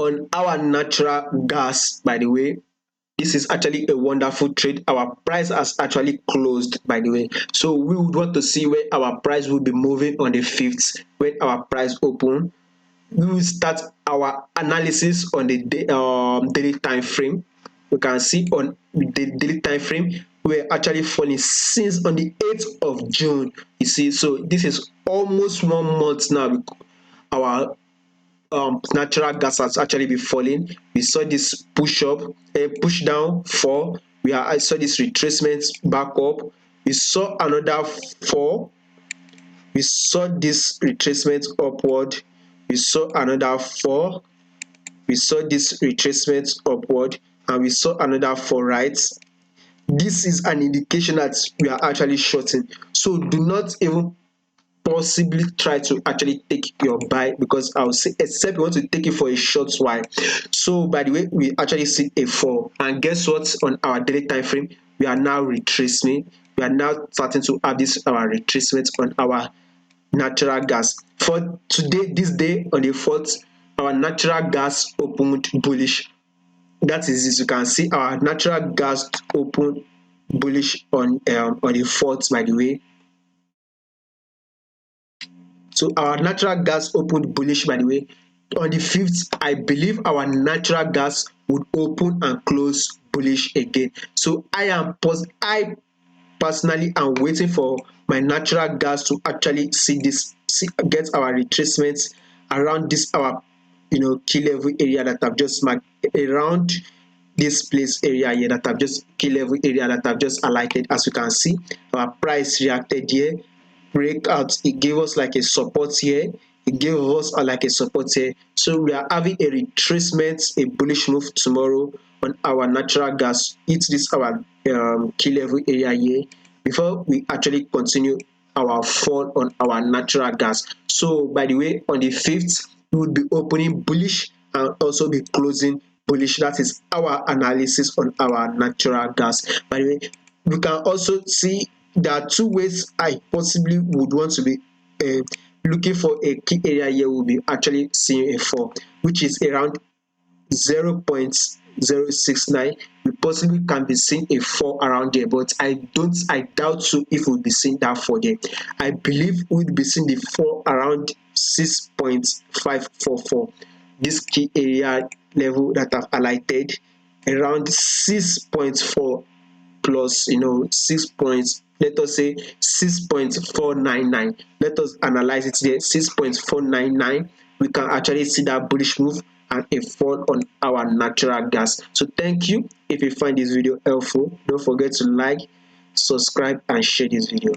on our natural gas, by the way, this is actually a wonderful trade. Our price has actually closed, by the way. So we would want to see where our price will be moving on the 5th, when our price open. We will start our analysis on the daily time frame. We can see on the daily time frame we're actually falling since on the 8th of June. You see, so this is almost 1 month now. Our natural gas has actually been falling. We saw this push up and push down, fall. I saw this retracement back up. We saw another fall. We saw this retracement upward. We saw another fall. We saw this retracement upward, and we saw another fall, right? This is an indication that we are actually shorting. So do not even possibly try to actually take your buy, because I would say except you want to take it for a short while. So by the way, we actually see a fall, and guess what? On our daily time frame, we are now retracing. We are now starting to have this our retracement on our natural gas. For today, this day on the 4th, our natural gas opened bullish. That is, as you can see, our natural gas opened bullish on the 4th, by the way. So our natural gas opened bullish, by the way. On the 5th, I believe our natural gas would open and close bullish again. So I personally am waiting for my natural gas to actually get our retracements around this our key level area that I've just marked, around this place area here that I've just key level area that I've just highlighted. As you can see, our price reacted here, breakout. It gave us like a support here. It gave us like a support here. So we are having a retracement, a bullish move tomorrow on our natural gas. It's this our key level area here before we actually continue our fall on our natural gas. So by the way, on the 5th, we will be opening bullish and also be closing bullish. That is our analysis on our natural gas. By the way, we can also see there are two ways I possibly would want to be looking for a key area here. Will be actually seeing a fall, which is around 0.069. We possibly can be seeing a fall around there, but I doubt so if we'll be seeing that fall there. I believe we'll be seeing the fall around 6.544. This key area level that I've highlighted, around 6.4 plus 6 points, let us say 6.499. Let us analyze it there. 6.499. We can actually see that bullish move and a fall on our natural gas. So thank you. If you find this video helpful, don't forget to like, subscribe and share this video.